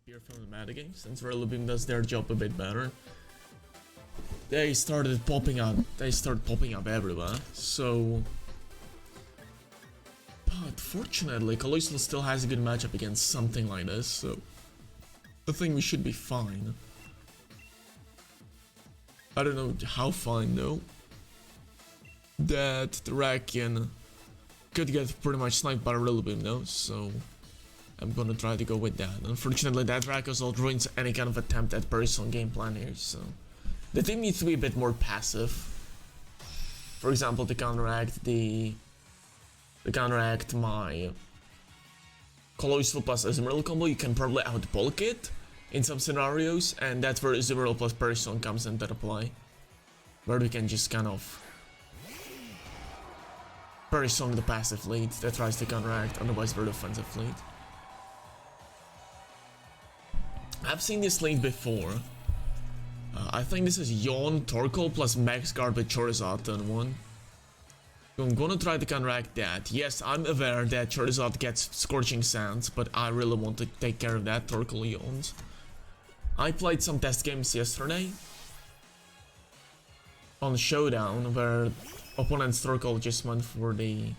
here from the metagame, since Rillaboom does their job a bit better. They started popping up everywhere, so... But fortunately, Coalossal still has a good matchup against something like this, so... I think we should be fine. I don't know how fine though. That Terrakion could get pretty much sniped by Rillaboom though, so... I'm gonna try to go with that. Unfortunately, that Coalossal ruins any kind of attempt at personal game plan here, so... The team needs to be a bit more passive. For example, to counteract my Coalossal plus Azumarill combo, you can probably outbulk it in some scenarios, and that's where Azumarill plus Person comes into the play. Where we can just kind of Person the passive lead that tries to counteract otherwise very offensive lead. I've seen this lead before. I think this is Yawn, Torkoal plus Max Guard with Charizard turn 1. So I'm gonna try to counteract that. Yes, I'm aware that Charizard gets Scorching Sands, but I really want to take care of that Torkoal Yawns. I played some test games yesterday on Showdown where opponent's Torkoal just went for the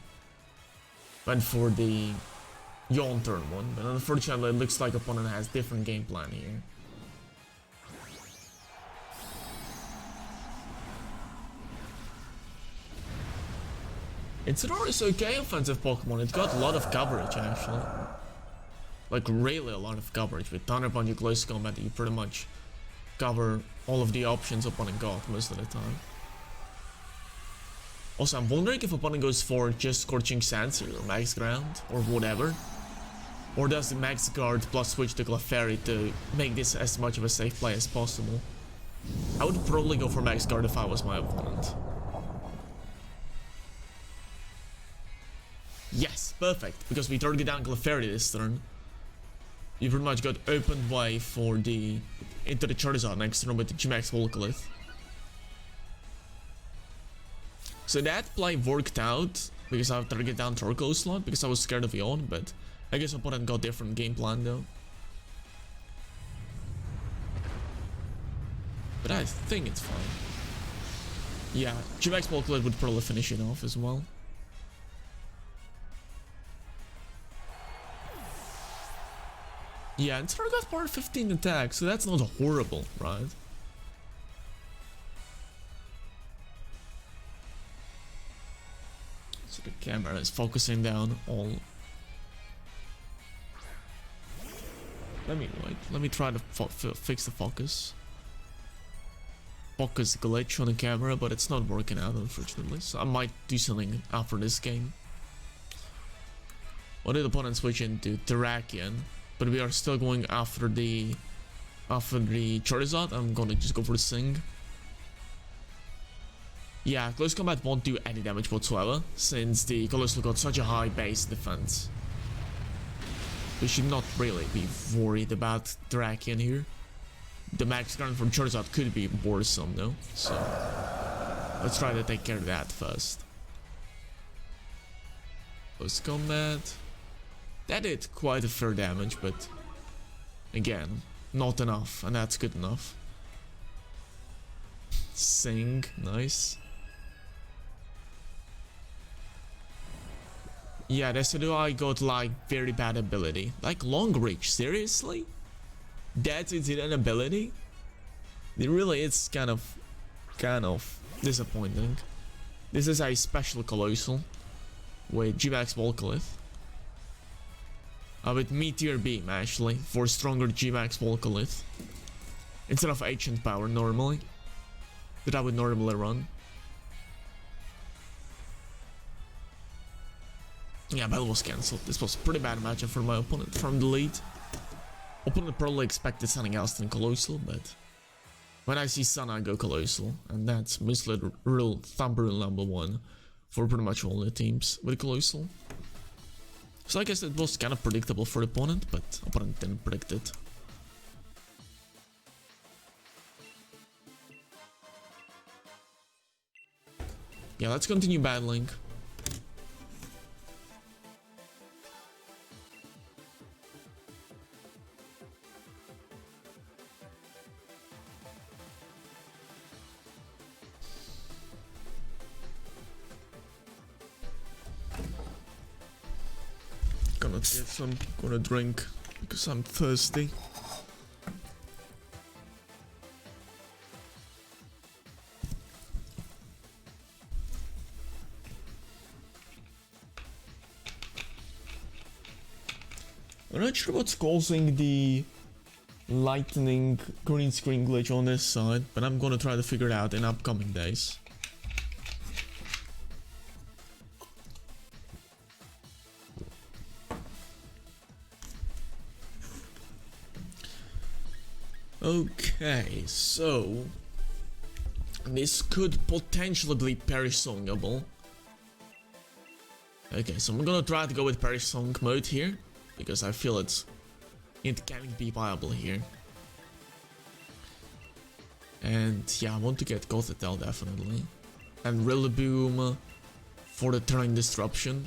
Yawn turn 1, but unfortunately it looks like opponent has different game plan here. Incineroar is okay offensive Pokemon, it got a lot of coverage actually. Like really a lot of coverage. With Thunder Punch and Close Combat you pretty much cover all of the options opponent got most of the time. Also, I'm wondering if opponent goes for just Scorching Sands here, or Max Ground, or whatever. Or does the Max Guard plus switch to Clefairy to make this as much of a safe play as possible. I would probably go for Max Guard if I was my opponent. Yes, perfect, because we target down Clefairy this turn. You pretty much got open way for into the Charizard next turn with the G-Max Volcalith. So that play worked out, because I have target down Torkoal slot, because I was scared of Yawn, but I guess opponent got different game plan though. But I think it's fine. Yeah, G-Max Volcalith would probably finish it off as well. Yeah, and Incineroar got part 15 attack, so that's not horrible, right? So the camera is focusing down all. Let me try to fix the focus. Focus glitch on the camera, but it's not working out unfortunately, so I might do something after this game. What did the opponent switch into? Terrakion. But we are still going after the Charizard. I'm gonna just go for the Sing. Yeah, Close Combat won't do any damage whatsoever, since the Coalossal got such a high base defense. We should not really be worried about Terrakion here. The Max Guard from Charizard could be worrisome though, so let's try to take care of that first. Close Combat. That did quite a fair damage, but again, not enough, and that's good enough. Sing, nice. Yeah, Decidueye got like very bad ability. Like long reach, seriously? That's its hidden ability? It really is kind of disappointing. This is a special Coalossal with G-Max Volcalith. With Meteor Beam actually, for stronger G-Max Volcalith. Instead of Ancient Power normally. That I would normally run. Yeah, battle was cancelled. This was a pretty bad matchup for my opponent from the lead. Opponent probably expected something else than Coalossal, but when I see Sun I go Coalossal. And that's mostly the thumb rule number 1 for pretty much all the teams with Coalossal. So I guess it was kind of predictable for the opponent, but opponent didn't predict it. Yeah, let's continue battling. not yet, so I'm gonna drink because I'm thirsty. I'm not sure what's causing the lightning green screen glitch on this side, but I'm gonna try to figure it out in upcoming days. Okay, so this could potentially be perisongable. Okay, so I'm gonna try to go with perisong mode here, because I feel it can be viable here. And yeah, I want to get Gothitelle definitely. And Rillaboom for the turn disruption.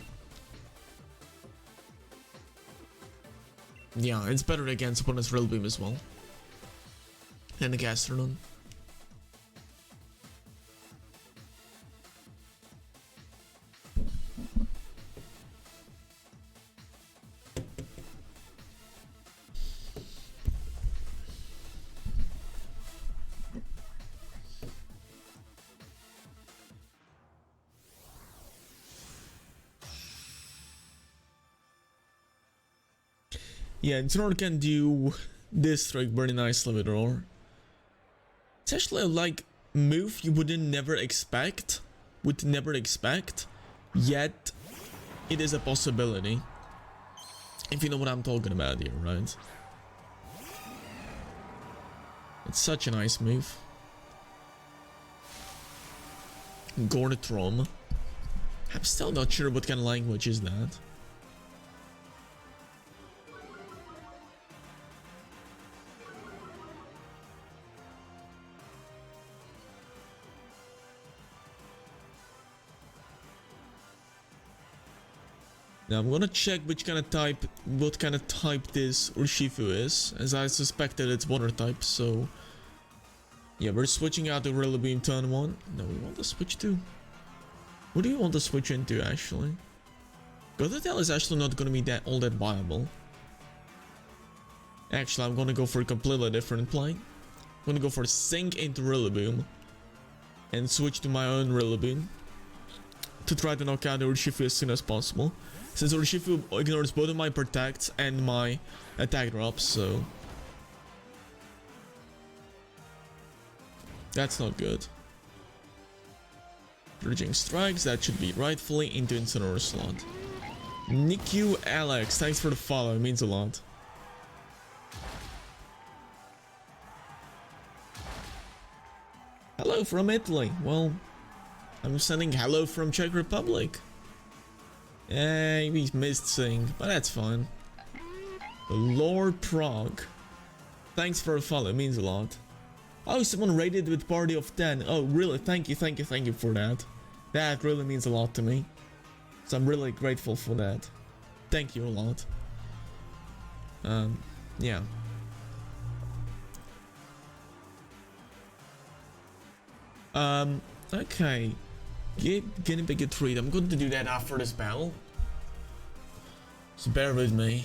Yeah, it's better against opponent's Rillaboom as well. And the Gastrodon. Yeah, Incineroar can do this trick very nicely with Roar. It's actually a like move you would never expect, yet it is a possibility. If you know what I'm talking about here, right? It's such a nice move. Gornitrom. I'm still not sure what kind of language is that. Now I'm gonna check what kind of type this Urshifu is, as I suspected it's water type, so yeah, we're switching out the Rillaboom turn 1. No, we want to switch to... What do you want to switch into actually? Gothitelle is actually not gonna be all that viable. Actually, I'm gonna go for a completely different play. I'm gonna go for Sink into Rillaboom and switch to my own Rillaboom to try to knock out the Urshifu as soon as possible. Since Urshifu ignores both of my protects and my attack drops, so that's not good. Bridging strikes, that should be rightfully into Incineroar slot. Niku Alex, thanks for the follow, it means a lot. Hello from Italy. Well, I'm sending hello from Czech Republic. Yeah, we missed Sing, but that's fine. Lord Prague. Thanks for a follow, it means a lot. Oh, someone rated with party of 10. Oh, really? Thank you for that. That really means a lot to me. So I'm really grateful for that. Thank you a lot. Yeah. Okay. Getting big a treat. I'm going to do that after this battle. So bear with me.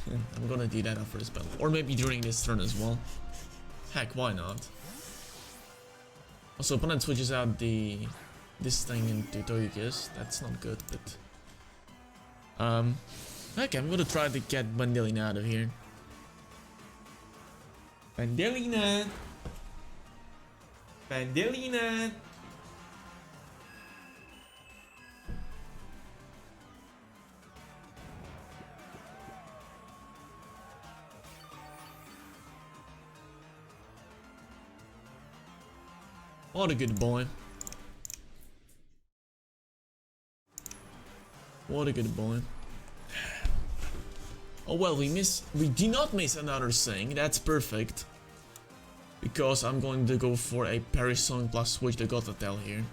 I'm gonna do that after this battle. Or maybe during this turn as well. Heck, why not? Also, opponent switches out this thing into Togekiss. That's not good, but... Okay, I'm gonna try to get Bandelina out of here. Bandelina! Bandelina! What a good boy. What a good boy. Oh well, we do not miss another Sing. That's perfect. Because I'm going to go for a Perisong plus switch the Gothitelle here.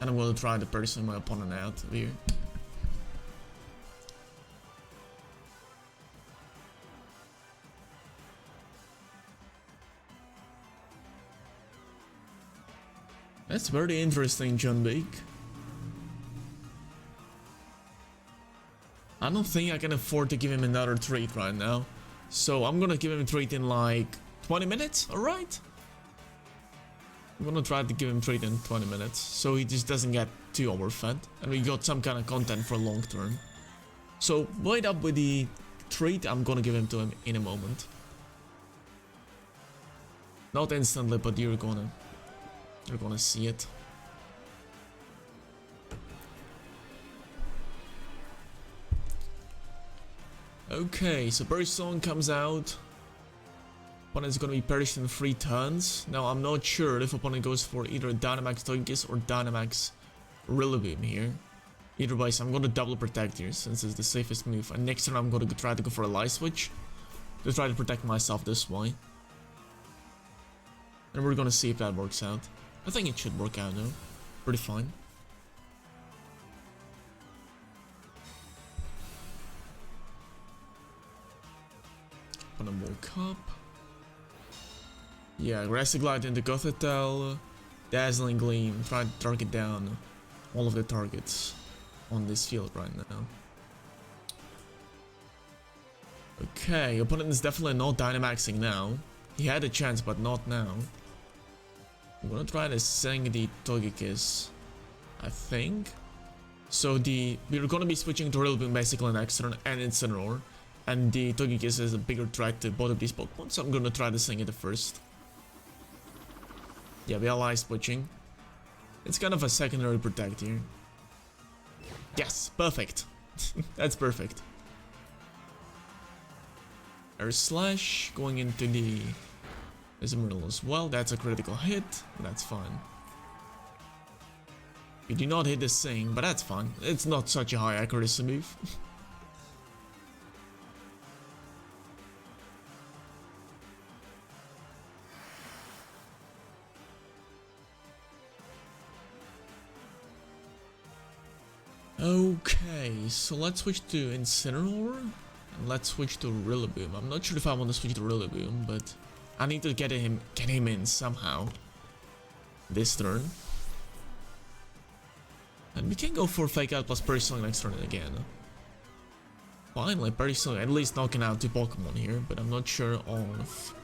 And I'm going to try to Perisong my opponent out here. That's very interesting, John Beak. I don't think I can afford to give him another treat right now. So I'm gonna give him a treat in like 20 minutes, alright? I'm gonna try to give him a treat in 20 minutes, so he just doesn't get too overfed. And we got some kind of content for long term. So wait up with the treat, I'm gonna give him to him in a moment. Not instantly, but you're gonna see it. Okay, so Burst Song comes out. Opponent's gonna be perished in 3 turns. Now I'm not sure if opponent goes for either Dynamax Togekiss or Dynamax Rillaboom here. Either way, so I'm gonna double protect here since it's the safest move. And next turn I'm gonna try to go for a Light Switch to try to protect myself this way. And we're gonna see if that works out. I think it should work out though. Pretty fine. Opponent woke up. Yeah, Aggressive Glide into Gothitelle. Dazzling Gleam. Try to target down all of the targets on this field right now. Okay, opponent is definitely not Dynamaxing now. He had a chance, but not now. I'm gonna try to sing the Togekiss, I think. So we're gonna be switching to Rillaboom basically next turn and Incineroar. And the Togekiss is a bigger threat to both of these Pokemon, so I'm gonna try to sing it first. Yeah, we are light switching. It's kind of a secondary protect here. Yes, perfect. That's perfect. Air Slash going into the Azumarill as well. That's a critical hit. That's fine. We do not hit the Sing, but that's fine. It's not such a high accuracy move. Okay, so let's switch to Incineroar and let's switch to Rillaboom. I'm not sure if I want to switch to Rillaboom, but I need to get him in somehow this turn. And we can go for Fake Out plus Perish Song next turn again. Finally, Perish Song at least knocking out 2 Pokemon here, but I'm not sure of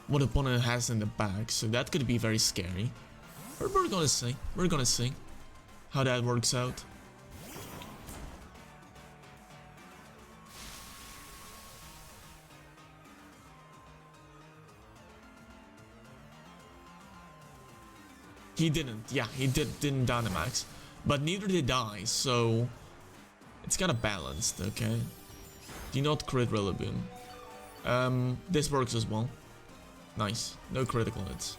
what opponent has in the back, so that could be very scary. But we're gonna see how that works out. He didn't, yeah, he didn't Dynamax, but neither did I, so it's kind of balanced, okay? Do not crit Rillaboom. This works as well. Nice, no critical hits.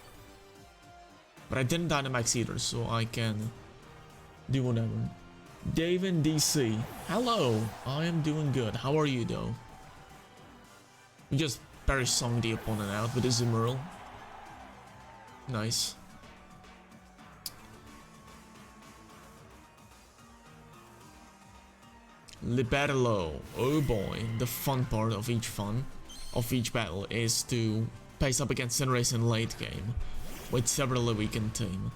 But I didn't Dynamax either, so I can do whatever. Dave in DC, hello, I am doing good. How are you though? We just Perish Song the opponent out with Azumarill. Nice. Liberlo, oh boy, the fun part of each battle is to pace up against Cinderace in late game with severely weakened team.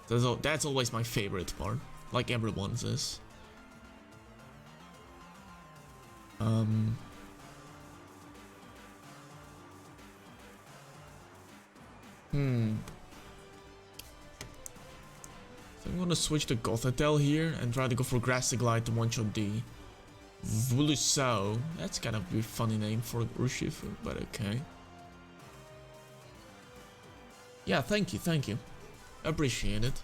That's always my favorite part, like everyone's is. So I'm gonna switch to Gothitelle here and try to go for Grassy Glide to one-shot the Vulusao. That's kind of a funny name for Urshifu, but okay. Yeah, thank you. Appreciate it.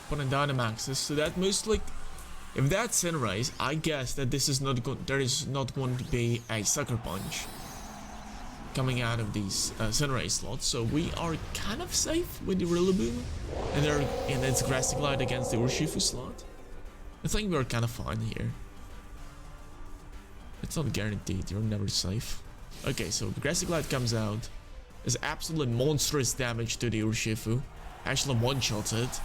Opponent Dynamaxes, so that most like, if that's Cinderace, I guess that this is not there is not going to be a Sucker Punch coming out of these Cinderace slots, so we are kind of safe with the Rillaboom, and its Grassy Glide against the Urshifu slot. I think we're kind of fine here. It's not guaranteed, you're never safe. Okay, so the Grassy Glide comes out. There's absolutely monstrous damage to the Urshifu. Actually one-shots it.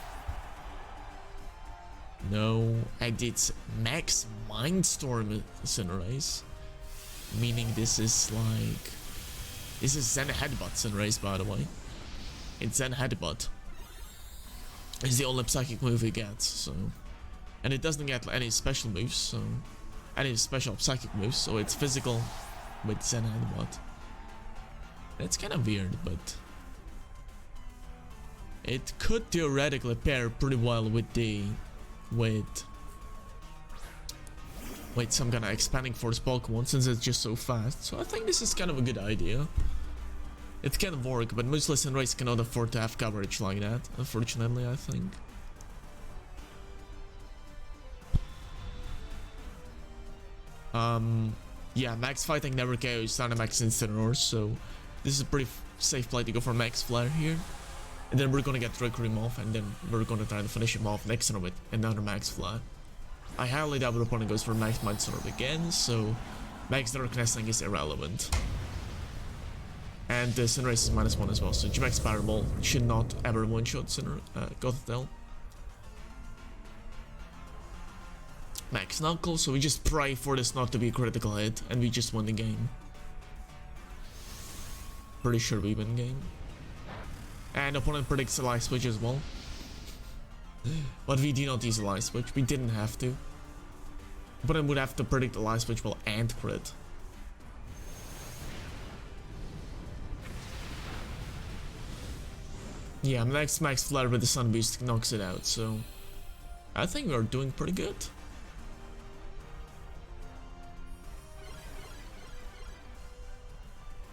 No, I did Max Mindstorm Cinderace, meaning this is like This is Zen Headbutt Sunrays, by the way. It's Zen Headbutt. It's the only psychic move he gets, so... And it doesn't get any special moves, so... Any special psychic moves, so it's physical with Zen Headbutt. That's kind of weird, but... It could theoretically pair pretty well with the... With some kind of expanding force Pokemon, since it's just so fast. So I think this is kind of a good idea. It can work, but most Listen Race cannot afford to have coverage like that, unfortunately, I think. Yeah, Max Fighting never KOs Dynamax Incineroar, so this is a pretty safe play to go for Max Flare here. And then we're gonna get Trick Room off, and then we're gonna try to finish him off next turn with another Max Flare. I highly doubt the opponent goes for Max Mind Sword again, so Max Dark Nesting is irrelevant. And the Sunrace is -1 as well, so Gimmick Fireball should not ever one-shot Gothitelle. Max Knuckle, so we just pray for this not to be a critical hit, and we just win the game. Pretty sure we win the game. And opponent predicts a Light Switch as well. But we do not use a Light Switch, we didn't have to. Opponent would have to predict a Light Switch well and crit. Yeah, next Max Flare with the Sun Beast knocks it out, so... I think we're doing pretty good.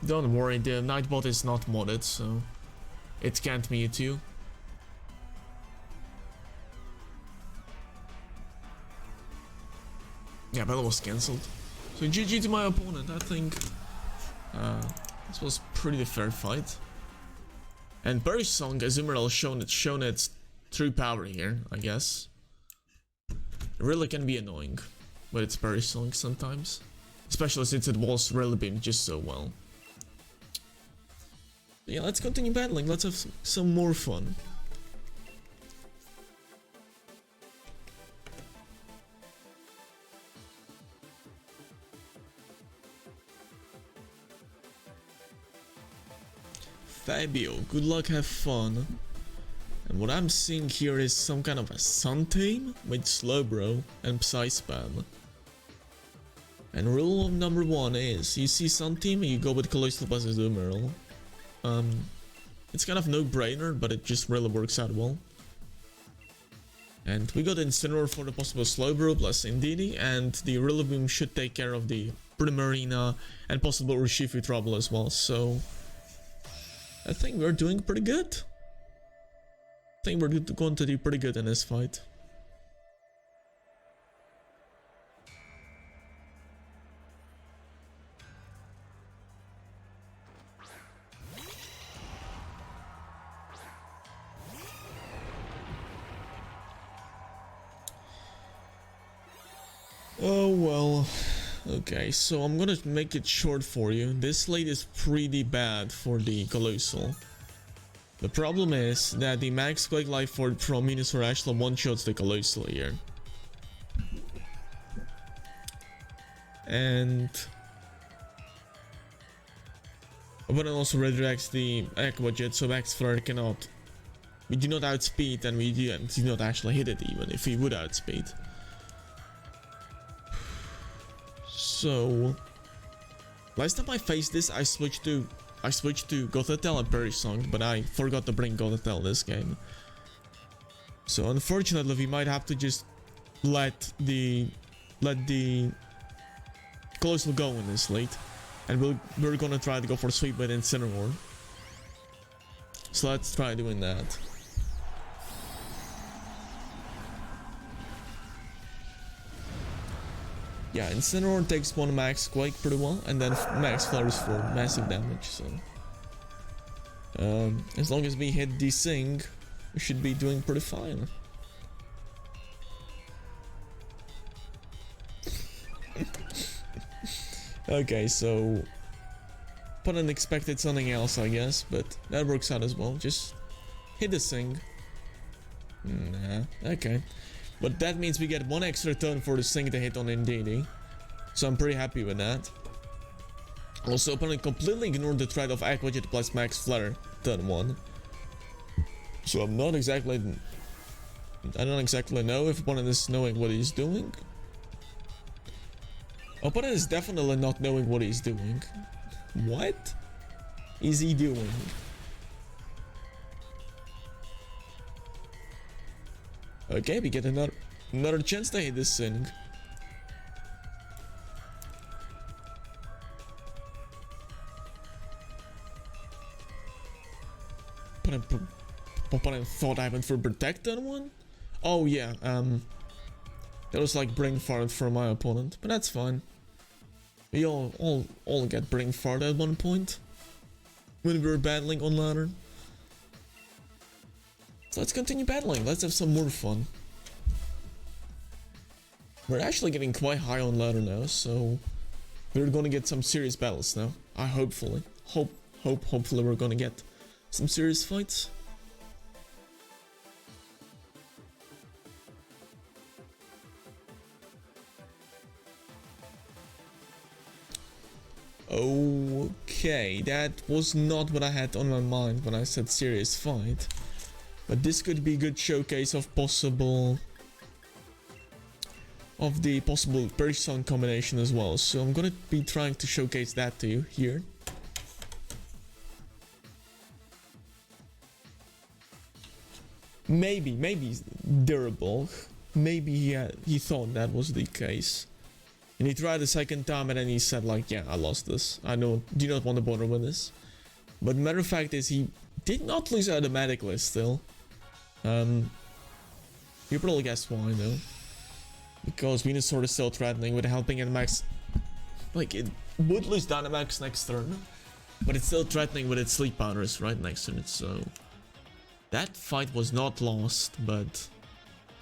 Don't worry, the Nightbot is not modded, so... It can't Mewtwo. Yeah, battle was cancelled. So GG to my opponent, I think... this was pretty fair fight. And Berry Song Azumarill shown its true power here, I guess. It really can be annoying, but it's Berry Song sometimes. Especially since it was Relic Beam just so well. Yeah, let's continue battling, let's have some more fun. Fabio, good luck, have fun. And what I'm seeing here is some kind of a Sun Tame with Slowbro and Psy Spam. And rule of number 1 is, you see Sun Team, you go with Coalossal plus Azumarill. It's kind of no-brainer, but it just really works out well. And we got Incineroar for the possible Slowbro plus Indeedee, and the Rillaboom should take care of the Primarina and possible Urshifu trouble as well, so... I think we're doing pretty good. I think we're going to do pretty good in this fight. Oh well. Okay, so I'm gonna make it short for you. This late is pretty bad for the Coalossal. The problem is that the Max Quake Life Orb from Venusaur actually one-shots the Coalossal here. And... opponent also redirects the Aqua Jet, so Max Flare cannot... We do not outspeed, and we do not actually hit it even if we would outspeed. So, last time I faced this, I switched to Gothitelle and Berry Song, but I forgot to bring Gothitelle this game. So unfortunately, we might have to just let the Coalossal go in this late, and we're gonna try to go for Sweep with Incineroar. So let's try doing that. Yeah, Incineroar takes 1 Max Quake pretty well, and then Max Flare for massive damage, so... as long as we hit the Sing, we should be doing pretty fine. Okay, so... opponent expected something else, I guess, but that works out as well. Just hit the Sing. Nah, okay. But that means we get 1 extra turn for the Sing to hit on Indeedee. So I'm pretty happy with that. Also, opponent completely ignored the threat of aqua jet plus max flare turn 1. So I'm not exactly... I don't exactly know if opponent is knowing what he's doing. Opponent is definitely not knowing what he's doing. What is he doing? Okay, we get another chance to hit this thing. Opponent thought I went for protect on one? Oh yeah, that was like brain fart from my opponent, but that's fine. We all get brain fart at one point when we were battling on ladder. So let's continue battling, let's have some more fun. We're actually getting quite high on ladder now, so we're gonna get some serious battles now. Hopefully we're gonna get some serious fights. Okay, that was not what I had on my mind when I said serious fight. But this could be a good showcase of the possible person combination as well. So I'm gonna be trying to showcase that to you here. Maybe durable. Maybe he thought that was the case. And he tried a second time and then he said like, yeah, I lost this. I do not want to bother with this. But matter of fact is he did not lose automatically still. You probably guessed why though. Because Venusaur is still threatening with helping and max. Like it would lose Dynamax next turn. But it's still threatening with its sleep powders right next to it, so... That fight was not lost, but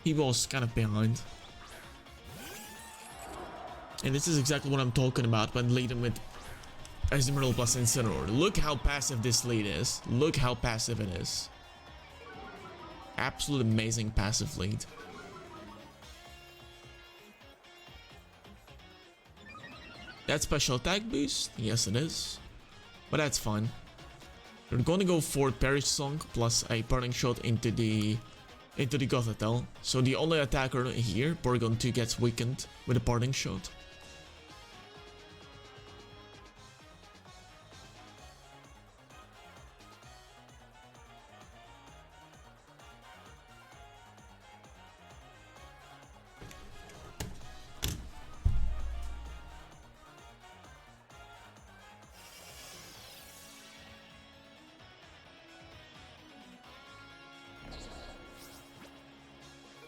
he was kind of behind. And this is exactly what I'm talking about when leading with Azumarill plus Incineroar. Look how passive this lead is. Look how passive it is. Absolute amazing passive lead. That special attack boost? Yes it is. But that's fine. We're gonna go for Perish Song plus a Parting Shot into the Gothitelle. So the only attacker here, Porygon 2, gets weakened with a Parting Shot.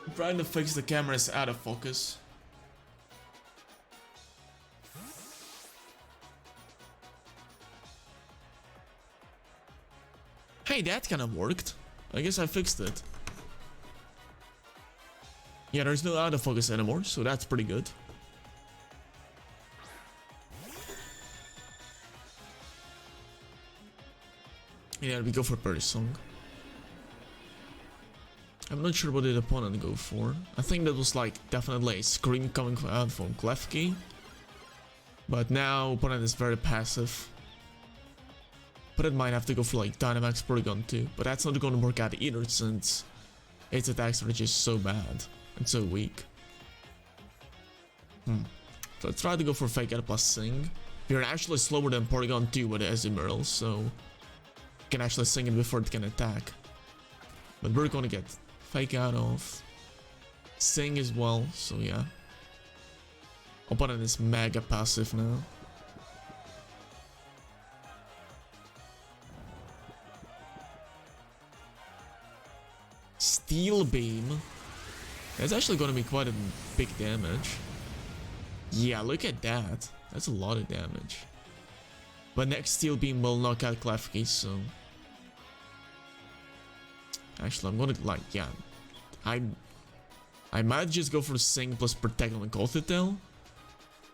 I'm trying to fix the cameras out of focus. Hey, that kind of worked. I guess I fixed it. Yeah, there's no out of focus anymore, so that's pretty good. Yeah, we go for Perish Song. I'm not sure what did the opponent go for. I think that was like definitely a scream coming out from Klefki. But now opponent is very passive. But it might have to go for like Dynamax Porygon 2. But that's not going to work out either since its attacks are just so bad and so weak. So let's try to go for Fake Out plus Sing. We're actually slower than Porygon 2 with the Azumarill, so we can actually sing it before it can attack. But we're gonna get Fake Out off. Sing as well, so yeah. Opponent is mega passive now. Steel Beam. That's actually gonna be quite a big damage. Yeah, look at that. That's a lot of damage. But next Steel Beam will knock out Klefki, so... Actually, I'm gonna like, yeah. I might just go for Sing plus Protect on Gothitelle.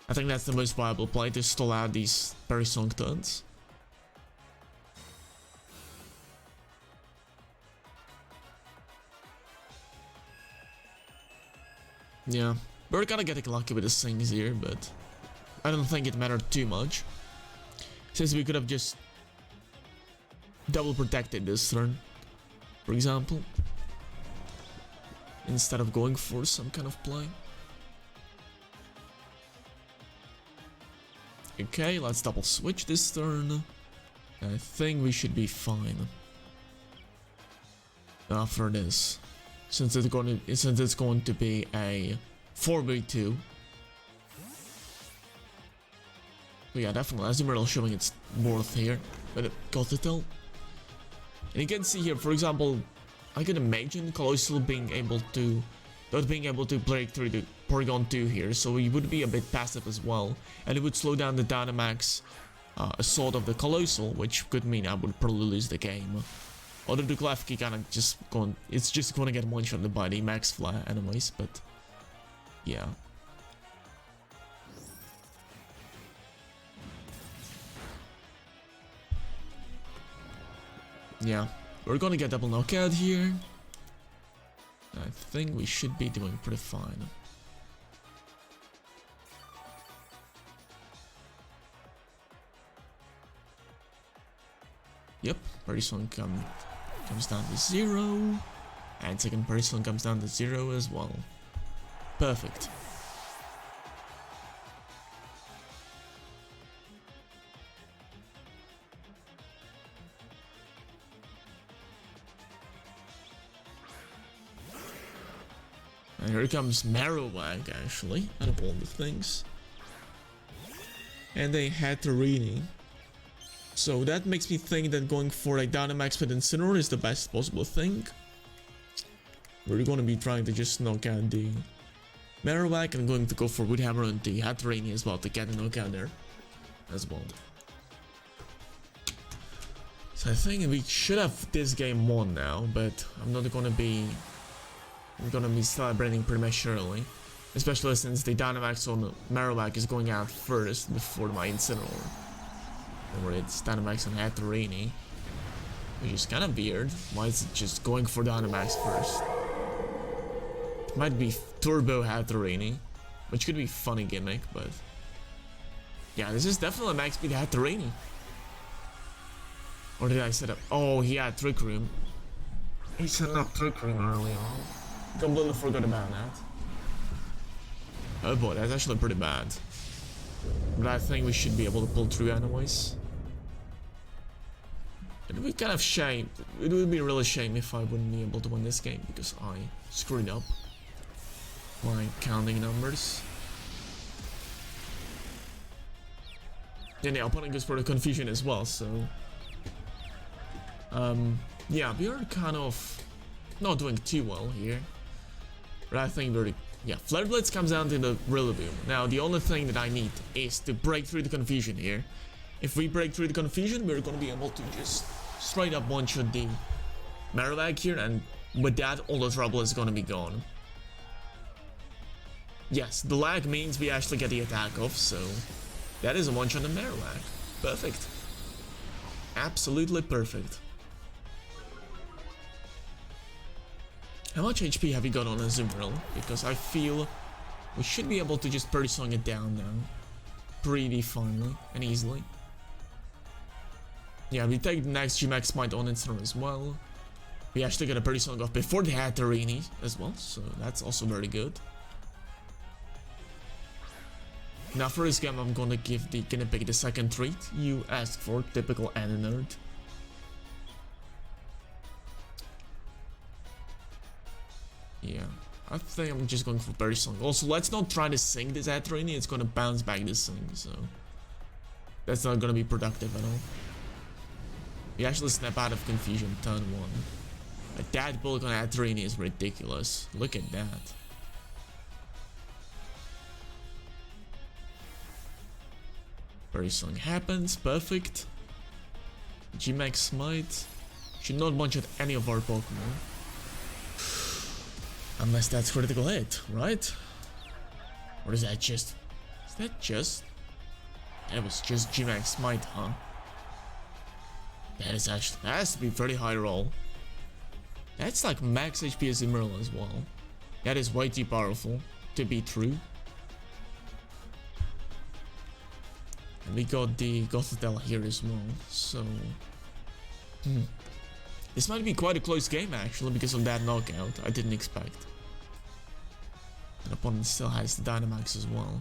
I think that's the most viable play to stall out these Perish Song turns. Yeah, we're gonna get lucky with the Sings here, but I don't think it mattered too much. Since we could have just double protected this turn, for example, instead of going for some kind of play. Okay, let's double switch this turn. I think we should be fine after this, since it's going to be a 4v2. So yeah, definitely Azumarill showing its worth here. But Gothitelle. And you can see here, for example, I can imagine Coalossal being able to break through the Porygon 2 here, so he would be a bit passive as well, and it would slow down the Dynamax assault of the Coalossal, which could mean I would probably lose the game. Although the Klefki kind of just going to get one-shotted by the Max Flare anyways, but yeah. Yeah, we're gonna get double knockout here. I think we should be doing pretty fine. Yep, first one comes down to 0, and second person comes down to 0 as well. Perfect. And here comes Marowak, actually, out of all the things. And they had Tryied. So that makes me think that going for a Dynamax with Incineroar is the best possible thing. We're going to be trying to just knock out the Marowak and going to go for Wood Hammer and the Tryied as well to get a knockout there as well. So I think we should have this game won now, but I'm going to be celebrating prematurely, especially since the Dynamax on Marowak is going out first before my Incineroar. Or it's Dynamax on Tryied, which is kind of weird. Why is it just going for Dynamax first? It might be Turbo Tryied, which could be funny gimmick, but yeah, this is definitely max speed Tryied. Or did I set up? Oh, he had Trick Room. He set up Trick Room early on. Completely forgot about that. Oh boy, that's actually pretty bad. But I think we should be able to pull through anyways. It would be kind of shame. It would be really shame if I wouldn't be able to win this game because I screwed up my counting numbers. And the opponent goes for the confusion as well, so yeah, we are kind of not doing too well here. But I think we're yeah, Flare Blitz comes down to the Rillaboom. Now, the only thing that I need is to break through the confusion here. If we break through the confusion, we're going to be able to just straight up one-shot the Marowak here, and with that, all the trouble is going to be gone. Yes, the lag means we actually get the attack off, so that is a one-shot on Marowak. Perfect. Absolutely perfect. How much HP have you got on Azumarill? Because I feel we should be able to just Purdy Song it down now. Pretty finely and easily. Yeah, we take the next Gmax Smite on Incineroar as well. We actually get a Purdy Song off before they had Tryied as well, so that's also very good. Now for this game I'm gonna give the Gimmick the second treat you asked for, typical Anna nerd. Yeah, I think I'm just going for Purdy Song. Also, let's not try to sing this Tryied, it's gonna bounce back this sing, so that's not gonna be productive at all. We actually snap out of confusion turn 1. But that bulk on Tryied is ridiculous. Look at that. Purdy Song happens, perfect. Gmax Smite should not bunch at any of our Pokemon. Unless that's critical hit, right? Or is that just... Is that just... That was just Gmax Smite, huh? That is actually... That has to be pretty high roll. That's like max HP Azumarill as well. That is way too powerful to be true. And we got the Gothitelle here as well, so... This might be quite a close game actually, because of that knockout. I didn't expect. An opponent still has the Dynamax as well.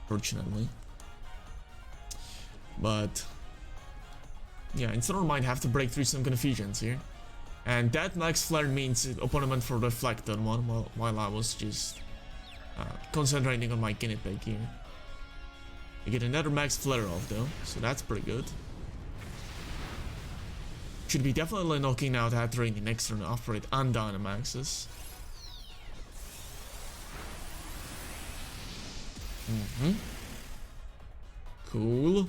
Fortunately. But... yeah, Incineroar might have to break through some confusions here. And that Max Flare means opponent went for Reflect on one while I was just concentrating on my Gimmick here. I get another Max Flare off though, so that's pretty good. Should be definitely knocking out that Rain the next turn after it and Dynamaxes. Cool.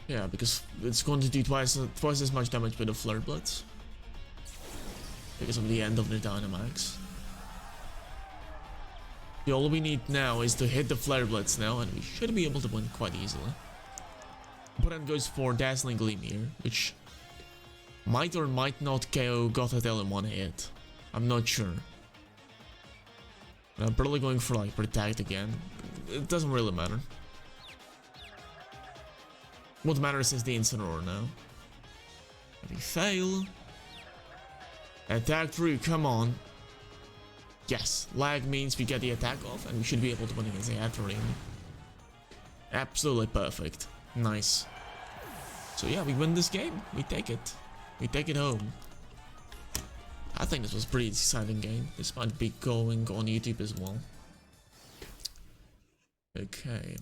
Yeah, because it's going to do twice as much damage with the Flare Blitz. Because of the end of the Dynamax. All we need now is to hit the Flare Blitz now, and we should be able to win quite easily. Opponent goes for Dazzling Gleam here, which might or might not KO Gothitelle in one hit. I'm not sure. But I'm probably going for like Protect again. It doesn't really matter. What matters is the Incineroar now. We fail. Attack through, come on. Yes, lag means we get the attack off and we should be able to win against the Hatterene. Absolutely perfect. Nice. So yeah, we win this game. We take it. We take it home. I think this was a pretty exciting game. This might be going on YouTube as well. Okay.